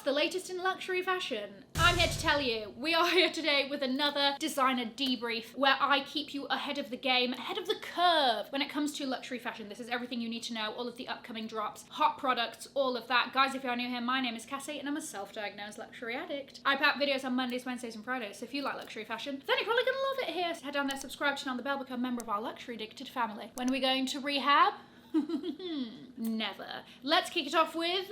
the latest in luxury fashion. I'm here to tell you, we are here today with another designer debrief where I keep you ahead of the game, ahead of the curve when it comes to luxury fashion. This is everything you need to know, all of the upcoming drops, hot products, all of that. Guys, if you're new here, my name is Cassie and I'm a self-diagnosed luxury addict. I put out videos on Mondays, Wednesdays and Fridays, so if you like luxury fashion, then you're probably gonna love it here. So head down there, subscribe, turn on the bell, become a member of our luxury addicted family. When are we going to rehab? Never. Let's kick it off with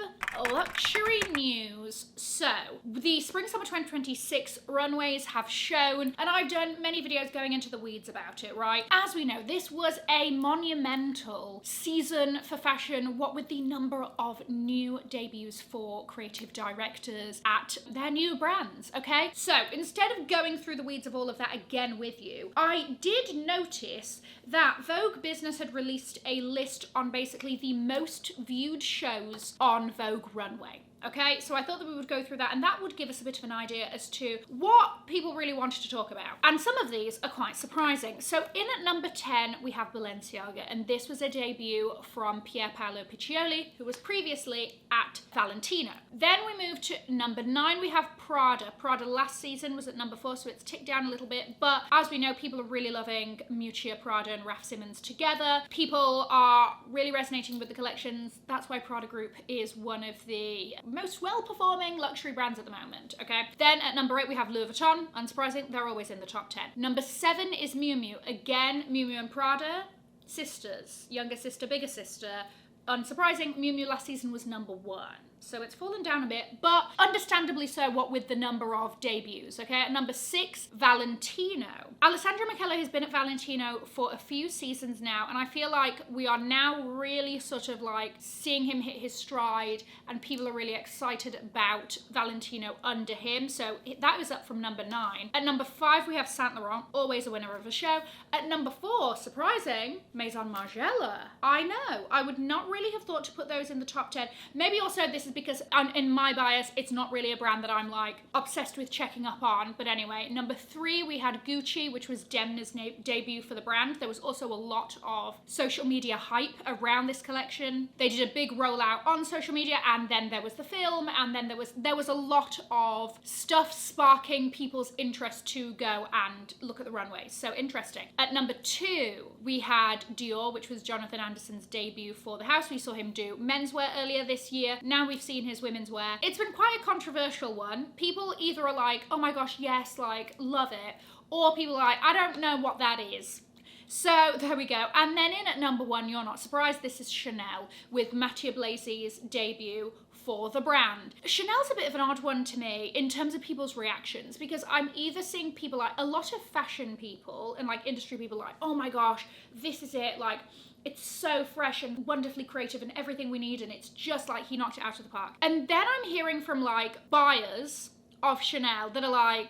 luxury news. So, the Spring-Summer 2026 runways have shown, and I've done many videos going into the weeds about it, right? As we know, this was a monumental season for fashion, what with the number of new debuts for creative directors at their new brands, okay? So, instead of going through the weeds of all of that again with you, I did notice that Vogue Business had released a list on basically the most viewed shows on Vogue Runway. Okay, so I thought that we would go through that and that would give us a bit of an idea as to what people really wanted to talk about. And some of these are quite surprising. So in at number 10, we have Balenciaga, and this was a debut from Pier Paolo Piccioli, who was previously at Valentino. Then we move to number 9, we have Prada. Prada last season was at number 4, so it's ticked down a little bit, but as we know, people are really loving Miuccia Prada and Raf Simons together. People are really resonating with the collections. That's why Prada Group is one of the most well-performing luxury brands at the moment, okay? Then at number 8, we have Louis Vuitton. Unsurprising, they're always in the top 10. Number 7 is Miu Miu. Again, Miu Miu and Prada, sisters. Younger sister, bigger sister. Unsurprising, Miu Miu last season was number 1. So it's fallen down a bit, but understandably so, what with the number of debuts, okay? At number 6, Valentino. Alessandro Michele has been at Valentino for a few seasons now, and I feel like we are now really sort of like seeing him hit his stride, and people are really excited about Valentino under him. So that was up from number 9. At number 5, we have Saint Laurent, always a winner of a show. At number 4, surprising, Maison Margiela. I know, I would not really have thought to put those in the top 10. Maybe also this is because in my bias, it's not really a brand that I'm like obsessed with checking up on. But anyway, number 3, we had Gucci, which was Demna's debut for the brand. There was also a lot of social media hype around this collection. They did a big rollout on social media, and then there was the film, and then there was a lot of stuff sparking people's interest to go and look at the runways. So interesting. At number 2, we had Dior, which was Jonathan Anderson's debut for the house. We saw him do menswear earlier this year. Now we've seen his women's wear. It's been quite a controversial one. People either are like, oh my gosh, yes, like, love it, or people are like, I don't know what that is. So there we go. And then in at number 1, you're not surprised, this is Chanel with Mathieu Blazy's debut for the brand. Chanel's a bit of an odd one to me in terms of people's reactions, because I'm either seeing people like, a lot of fashion people and like industry people like, oh my gosh, this is it, like, it's so fresh and wonderfully creative and everything we need, and it's just like he knocked it out of the park. And then I'm hearing from like buyers of Chanel that are like,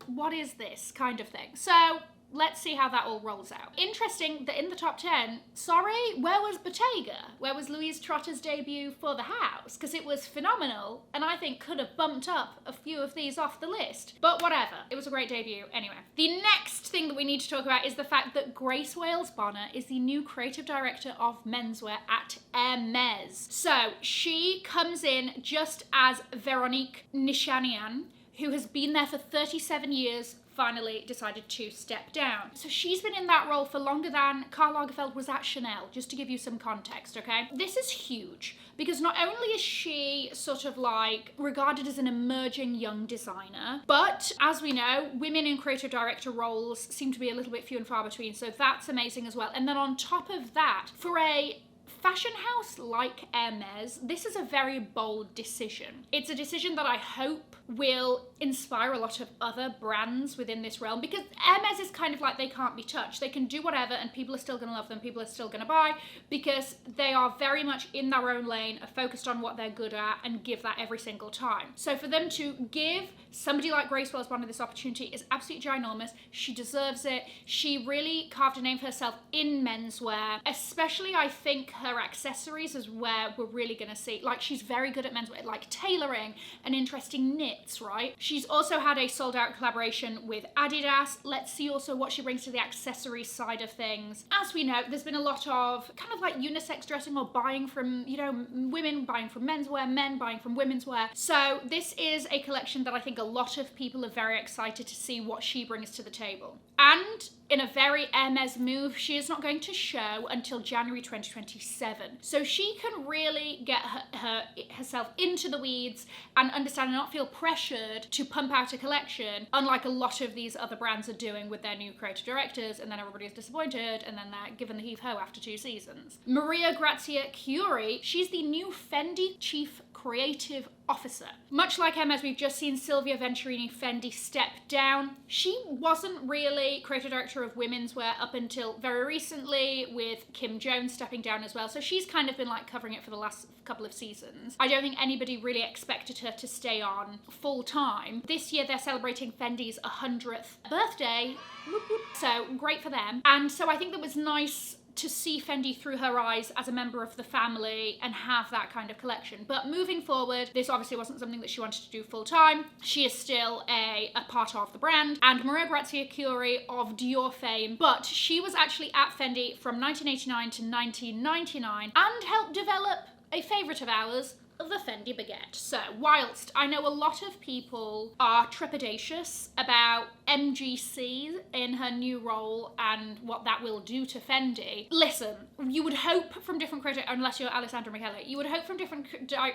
what is this kind of thing? So let's see how that all rolls out. Interesting that in the top 10, sorry, where was Bottega? Where was Louise Trotter's debut for the house? Because it was phenomenal, and I think could have bumped up a few of these off the list. But whatever, it was a great debut anyway. The next thing that we need to talk about is the fact that Grace Wales Bonner is the new creative director of menswear at Hermes. So she comes in just as Veronique Nishanian, who has been there for 37 years, finally decided to step down. So she's been in that role for longer than Karl Lagerfeld was at Chanel, just to give you some context, okay? This is huge, because not only is she sort of like regarded as an emerging young designer, but as we know, women in creative director roles seem to be a little bit few and far between, so that's amazing as well. And then on top of that, for a fashion house like Hermes, this is a very bold decision. It's a decision that I hope will inspire a lot of other brands within this realm, because Hermes is kind of like they can't be touched. They can do whatever and people are still going to love them, people are still going to buy, because they are very much in their own lane, are focused on what they're good at and give that every single time. So for them to give somebody like Grace Wales Bonner this opportunity is absolutely ginormous. She deserves it. She really carved a name for herself in menswear, especially I think her her accessories is where we're really gonna see, like, she's very good at menswear, like tailoring and interesting knits, right? She's also had a sold out collaboration with Adidas. Let's see also what she brings to the accessories side of things. As we know, there's been a lot of kind of like unisex dressing, or buying from, you know, women buying from menswear, men buying from women's wear. So this is a collection that I think a lot of people are very excited to see what she brings to the table. And in a very Hermes move, she is not going to show until January 2027. So she can really get herself into the weeds and understand and not feel pressured to pump out a collection, unlike a lot of these other brands are doing with their new creative directors, and then everybody is disappointed, and then they're given the heave-ho after 2 seasons. Maria Grazia Chiuri, she's the new Fendi Chief Creative Officer. Much like Hermes, we've just seen Silvia Venturini Fendi step down. She wasn't really creative director of women's wear up until very recently, with Kim Jones stepping down as well. So she's kind of been like covering it for the last couple of seasons. I don't think anybody really expected her to stay on full time. This year they're celebrating Fendi's 100th birthday. So great for them. And so I think that was nice to see Fendi through her eyes as a member of the family and have that kind of collection. But moving forward, this obviously wasn't something that she wanted to do full time. She is still a part of the brand. And Maria Grazia Chiuri of Dior fame, but she was actually at Fendi from 1989 to 1999 and helped develop a favourite of ours, the Fendi baguette. So whilst I know a lot of people are trepidatious about MGC in her new role and what that will do to Fendi, listen, you would hope from different creative, unless you're Alessandro Michele, you would hope from different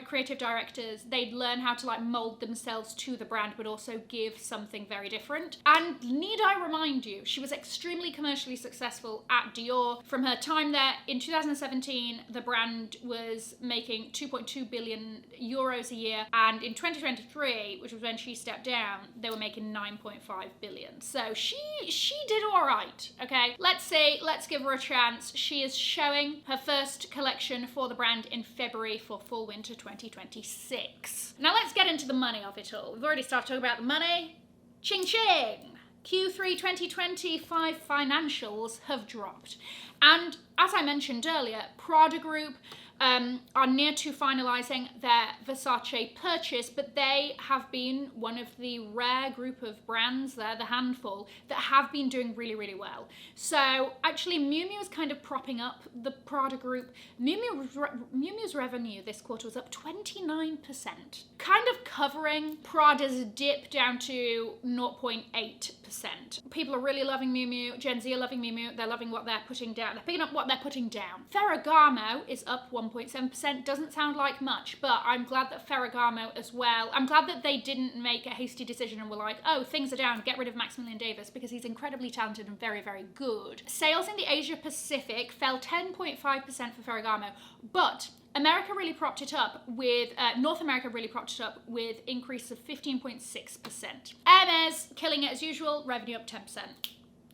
creative directors they'd learn how to like mold themselves to the brand but also give something very different. And need I remind you, she was extremely commercially successful at Dior. From her time there in 2017, the brand was making 2.2 billion euros a year, and in 2023, which was when she stepped down, they were making 9.5 billion. So she did all right. Okay, let's give her a chance. She is showing her first collection for the brand in February for fall winter 2026. Now let's get into the money of it all. We've already started talking about the money. Ching ching. Q3 2025 financials have dropped, and as I mentioned earlier, Prada Group are near to finalising their Versace purchase, but they have been one of the rare group of brands there, the handful, that have been doing really, really well. So actually Miu Miu is kind of propping up the Prada Group. Miu Miu's revenue this quarter was up 29%, kind of covering Prada's dip down to 0.8%. People are really loving Miu Miu. Gen Z are loving Miu Miu. They're loving what they're putting down. They're picking up what they're putting down. Ferragamo is up 1.7%. Doesn't sound like much, but I'm glad that Ferragamo as well. I'm glad that they didn't make a hasty decision and were like, oh, things are down, get rid of Maximilian Davis, because he's incredibly talented and very, very good. Sales in the Asia Pacific fell 10.5% for Ferragamo, but America really propped it up with, North America really propped it up with increase of 15.6%. Hermes, killing it as usual, revenue up 10%.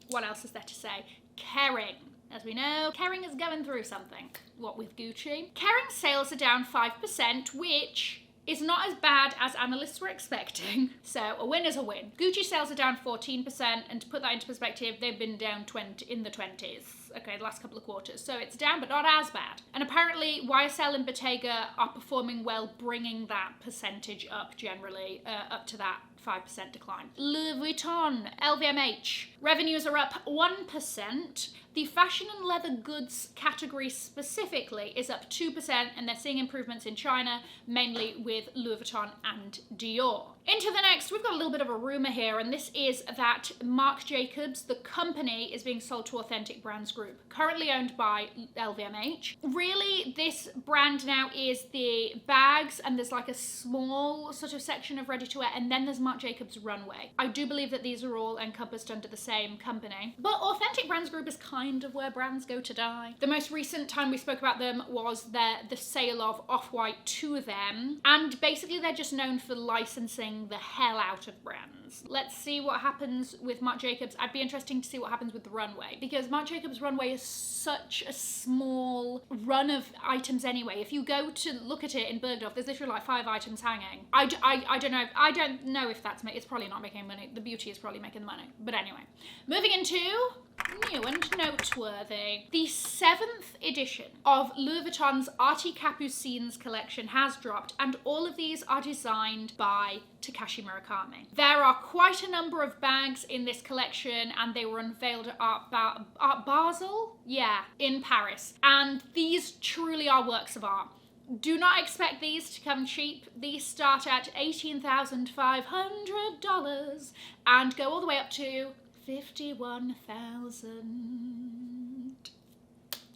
What else is there to say? Kering. As we know, Kering is going through something. What with Gucci? Kering sales are down 5%, which is not as bad as analysts were expecting. So a win is a win. Gucci sales are down 14%, and to put that into perspective, they've been down in the 20s. Okay, the last couple of quarters. So it's down, but not as bad. And apparently YSL and Bottega are performing well, bringing that percentage up generally, up to that 5% decline. Louis Vuitton, LVMH, revenues are up 1%. The fashion and leather goods category specifically is up 2%, and they're seeing improvements in China, mainly with Louis Vuitton and Dior. Into the next, we've got a little bit of a rumor here, and this is that Marc Jacobs, the company, is being sold to Authentic Brands Group, currently owned by LVMH. Really, this brand now is the bags, and there's like a small sort of section of ready-to-wear, and then there's Marc Jacobs Runway. I do believe that these are all encompassed under the same company, but Authentic Brands Group is kind of where brands go to die. The most recent time we spoke about them was the sale of Off-White to them, and basically they're just known for licensing the hell out of brands. Let's see what happens with Marc Jacobs. I'd be interesting to see what happens with the Runway, because Marc Jacobs Runway is such a small run of items anyway. If you go to look at it in Bergdorf, there's literally like 5 items hanging. I don't know if that's it's probably not making money. The beauty is probably making the money. But anyway, moving into new and noteworthy. The 7th edition of Louis Vuitton's Artycapucines collection has dropped, and all of these are designed by Takashi Murakami. There are quite a number of bags in this collection, and they were unveiled at Art Basel? Yeah, in Paris. And these truly are works of art. Do not expect these to come cheap. These start at $18,500 and go all the way up to 51,000.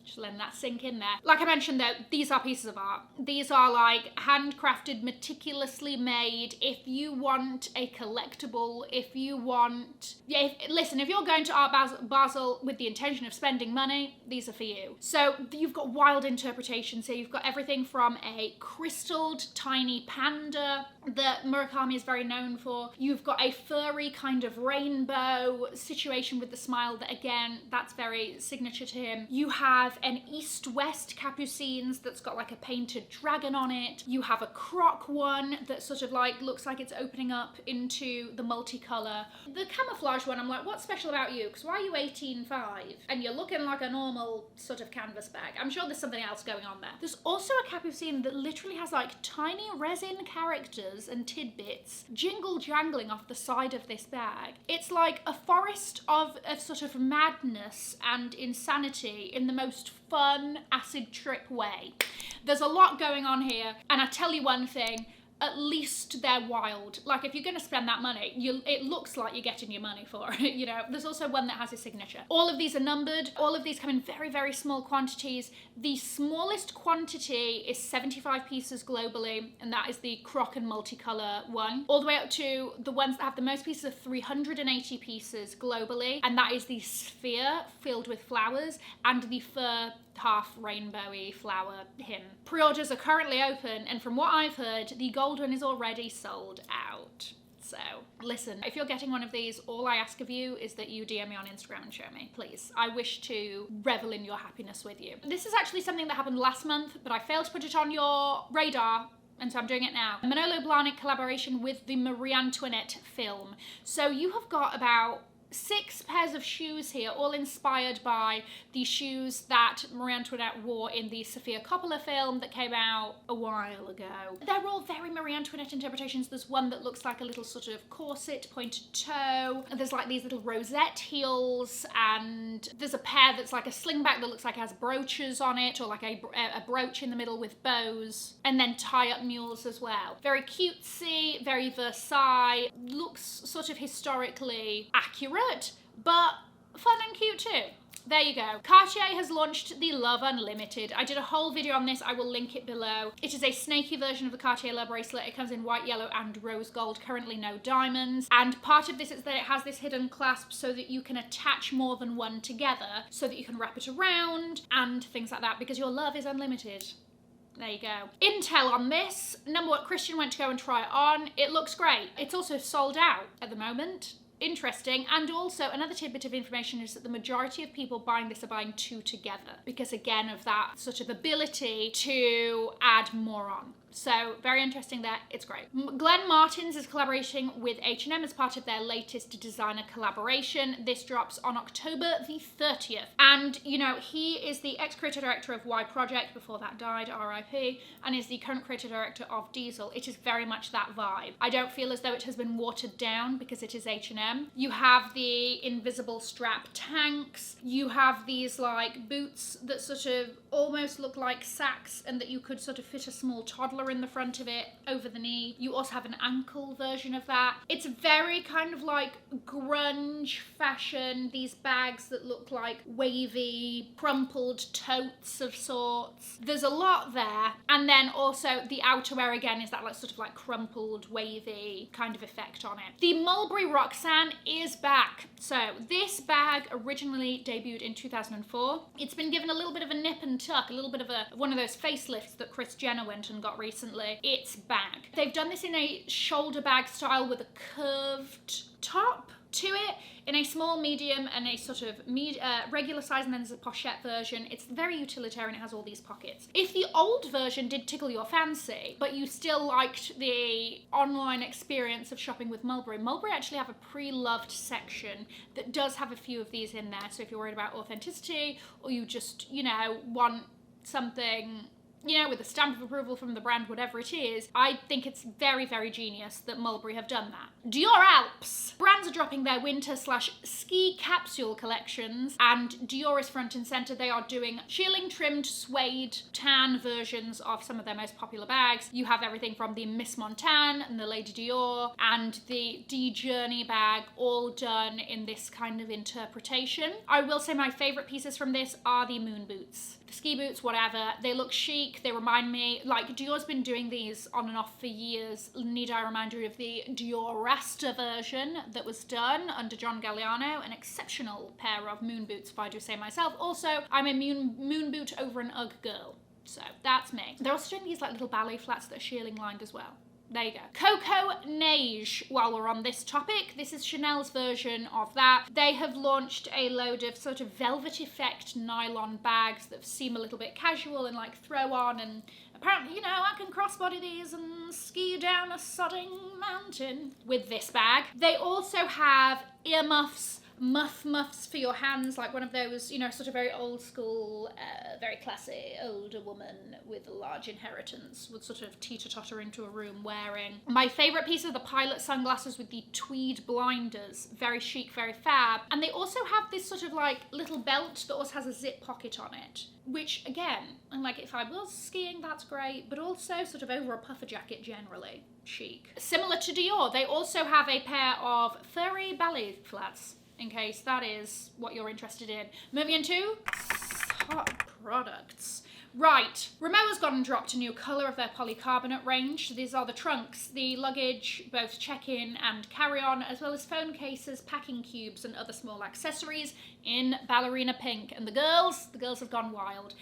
Just letting that sink in there. Like I mentioned though, these are pieces of art. These are like handcrafted, meticulously made. If you want a collectible, if you want... Yeah, listen, if you're going to Art Basel with the intention of spending money, these are for you. So you've got wild interpretations here. You've got everything from a crystalled tiny panda that Murakami is very known for. You've got a furry kind of rainbow situation with the smile that, again, that's very signature to him. You have an east-west capucines that's got like a painted dragon on it. You have a croc one that sort of like looks like it's opening up into the multicolour. The camouflage one, I'm like, what's special about you? Because why are you 18.5? And you're looking like a normal sort of canvas bag. I'm sure there's something else going on there. There's also a capucine that literally has like tiny resin characters and tidbits jingle jangling off the side of this bag. It's like a forest of sort of madness and insanity in the most fun acid trip way. There's a lot going on here, and I tell you one thing, at least they're wild. Like, if you're going to spend that money, it looks like you're getting your money for it, you know. There's also one that has a signature. All of these are numbered. All of these come in very, very small quantities. The smallest quantity is 75 pieces globally, and that is the croc and multicolour one. All the way up to the ones that have the most pieces of 380 pieces globally, and that is the sphere filled with flowers and the fur half rainbowy flower him. Pre-orders are currently open, and from what I've heard, the gold one is already sold out. So listen, if you're getting one of these, all I ask of you is that you DM me on Instagram and show me, please. I wish to revel in your happiness with you. This is actually something that happened last month, but I failed to put it on your radar, and so I'm doing it now. A Manolo Blahnik collaboration with the Marie Antoinette film. So you have got about 6 pairs of shoes here, all inspired by the shoes that Marie Antoinette wore in the Sofia Coppola film that came out a while ago. They're all very Marie Antoinette interpretations. There's one that looks like a little sort of corset, pointed toe. There's like these little rosette heels, and there's a pair that's like a slingback that looks like it has brooches on it, or like a brooch in the middle with bows, and then tie-up mules as well. Very cutesy, very Versailles, looks sort of historically accurate, but fun and cute too. There you go. Cartier has launched the Love Unlimited. I did a whole video on this. I will link it below. It is a snaky version of the Cartier Love bracelet. It comes in white, yellow, and rose gold. Currently no diamonds. And part of this is that it has this hidden clasp so that you can attach more than one together, so that you can wrap it around and things like that, because your love is unlimited. There you go. Intel on this. Number one, Christian went to go and try it on. It looks great. It's also sold out at the moment. Interesting. And also another tidbit of information is that the majority of people buying this are buying 2 together, because again of that sort of ability to add more on. So very interesting there. It's great. Glenn Martins is collaborating with H&M as part of their latest designer collaboration. This drops on October the 30th. And, you know, he is the ex-creative director of Y Project, before that died, RIP, and is the current creative director of Diesel. It is very much that vibe. I don't feel as though it has been watered down because it is H&M. You have the invisible strap tanks. You have these like boots that sort of almost look like sacks, and that you could sort of fit a small toddler in the front of it over the knee. You also have an ankle version of that. It's very kind of like grunge fashion, these bags that look like wavy, crumpled totes of sorts. There's a lot there. And then also the outerwear again is that like sort of like crumpled, wavy kind of effect on it. The Mulberry Roxanne is back. So this bag originally debuted in 2004. It's been given a little bit of a nip and tuck, a little bit of one of those facelifts that Kris Jenner went and got recently. It's back. They've done this in a shoulder bag style with a curved top. to it in a small, medium, and a sort of regular size, and then there's a pochette version. It's very utilitarian, it has all these pockets. If the old version did tickle your fancy, but you still liked the online experience of shopping with Mulberry actually have a pre-loved section that does have a few of these in there. So if you're worried about authenticity, or you just, you know, want something, you know, with a stamp of approval from the brand, whatever it is, I think it's very, very genius that Mulberry have done that. Dior Alps. Brands are dropping their winter/ski capsule collections, and Dior is front and center. They are doing shearling trimmed suede tan versions of some of their most popular bags. You have everything from the Miss Montaigne and the Lady Dior and the D Journey bag, all done in this kind of interpretation. I will say my favorite pieces from this are the moon boots. The ski boots, whatever, they look chic. They remind me, like, Dior's been doing these on and off for years. Need I remind you of the Dior Rasta version that was done under John Galliano? An exceptional pair of moon boots, if I do say myself. Also, I'm a moon boot over an UGG girl, so that's me. They're also doing these like little ballet flats that are shearling lined as well. There you go. Coco Neige, while we're on this topic, this is Chanel's version of that. They have launched a load of sort of velvet effect nylon bags that seem a little bit casual and like throw on, and apparently, you know, I can crossbody these and ski down a sodding mountain with this bag. They also have earmuffs, muffs for your hands, like one of those, you know, sort of very old school, very classy older woman with a large inheritance would sort of teeter-totter into a room wearing. My favourite piece are the pilot sunglasses with the tweed blinders. Very chic, very fab. And they also have this sort of like little belt that also has a zip pocket on it, which again, I'm like, if I was skiing, that's great, but also sort of over a puffer jacket generally. Chic. Similar to Dior, they also have a pair of furry ballet flats, in case that is what you're interested in. Moving into hot products. Right, Rimowa's gone and dropped a new colour of their polycarbonate range. These are the trunks, the luggage, both check-in and carry-on, as well as phone cases, packing cubes and other small accessories in ballerina pink. And the girls have gone wild.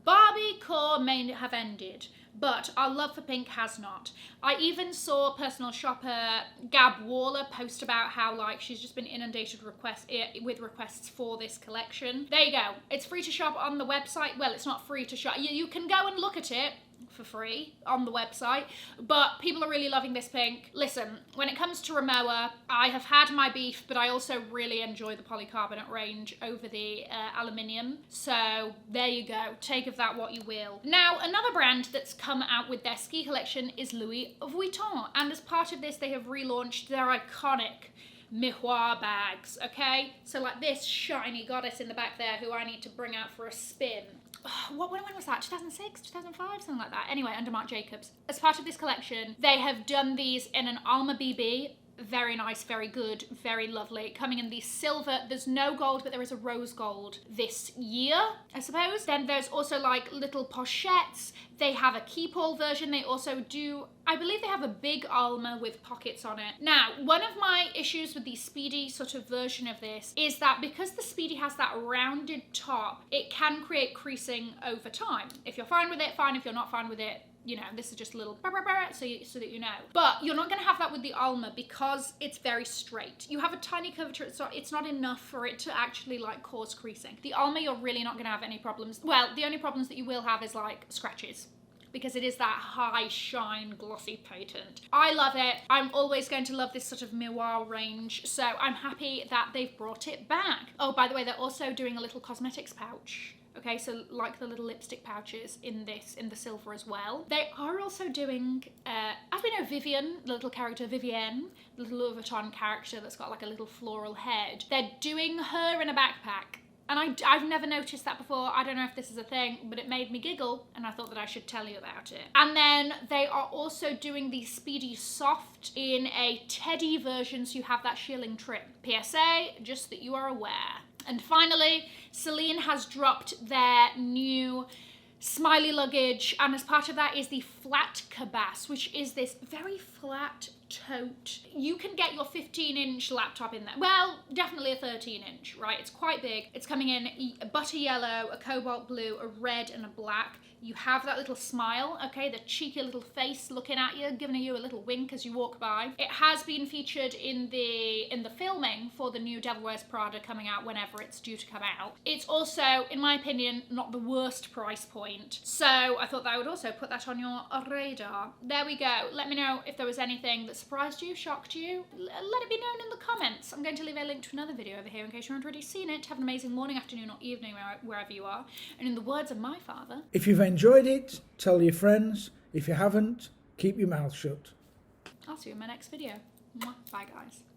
Barbie core may have ended, but our love for pink has not. I even saw personal shopper Gab Waller post about how like she's just been inundated with requests for this collection. There you go. It's free to shop on the website. Well, it's not free to shop. You can go and look at it for free on the website, but people are really loving this pink. Listen, when it comes to Rimowa, I have had my beef, but I also really enjoy the polycarbonate range over the aluminium. So there you go. Take of that what you will. Now, another brand that's come out with their ski collection is Louis Vuitton, and as part of this, they have relaunched their iconic miroir bags, okay? So like this shiny goddess in the back there who I need to bring out for a spin. When was that? 2006, 2005, something like that. Anyway, under Marc Jacobs. As part of this collection, they have done these in an Alma BB. Very nice, very good, very lovely. Coming in the silver, there's no gold, but there is a rose gold this year, I suppose. Then there's also like little pochettes. They have a keep-all version. They also do, I believe they have a big Alma with pockets on it. Now, one of my issues with the Speedy sort of version of this is that because the Speedy has that rounded top, it can create creasing over time. If you're fine with it, fine. If you're not fine with it, you know, this is just a little so that you know. But you're not going to have that with the Alma because it's very straight. You have a tiny curvature, it's not enough for it to actually like cause creasing. The Alma, you're really not going to have any problems. Well, the only problems that you will have is like scratches, because it is that high shine glossy patent. I love it. I'm always going to love this sort of miroir range, so I'm happy that they've brought it back. Oh, by the way, they're also doing a little cosmetics pouch. Okay, so like the little lipstick pouches in the silver as well. They are also doing, as we know, Vivienne, the little character Vivienne, the little Louis Vuitton character that's got like a little floral head. They're doing her in a backpack. And I've never noticed that before. I don't know if this is a thing, but it made me giggle, and I thought that I should tell you about it. And then they are also doing the Speedy Soft in a teddy version, so you have that shearling trim. PSA, just that you are aware. And finally, Celine has dropped their new smiley luggage, and as part of that is the flat cabasse, which is this very flat tote. You can get your 15-inch laptop in there. Well, definitely a 13-inch, right? It's quite big. It's coming in a butter yellow, a cobalt blue, a red, and a black. You have that little smile, okay, the cheeky little face looking at you, giving you a little wink as you walk by. It has been featured in the filming for the new Devil Wears Prada coming out whenever it's due to come out. It's also, in my opinion, not the worst price point. So I thought that I would also put that on your radar. There we go. Let me know if there was anything that surprised you, shocked you. Let it be known in the comments. I'm going to leave a link to another video over here in case you haven't already seen it. Have an amazing morning, afternoon, or evening wherever you are. And in the words of my father, if you've enjoyed it, tell your friends. If you haven't, keep your mouth shut. I'll see you in my next video. Mwah. Bye, guys.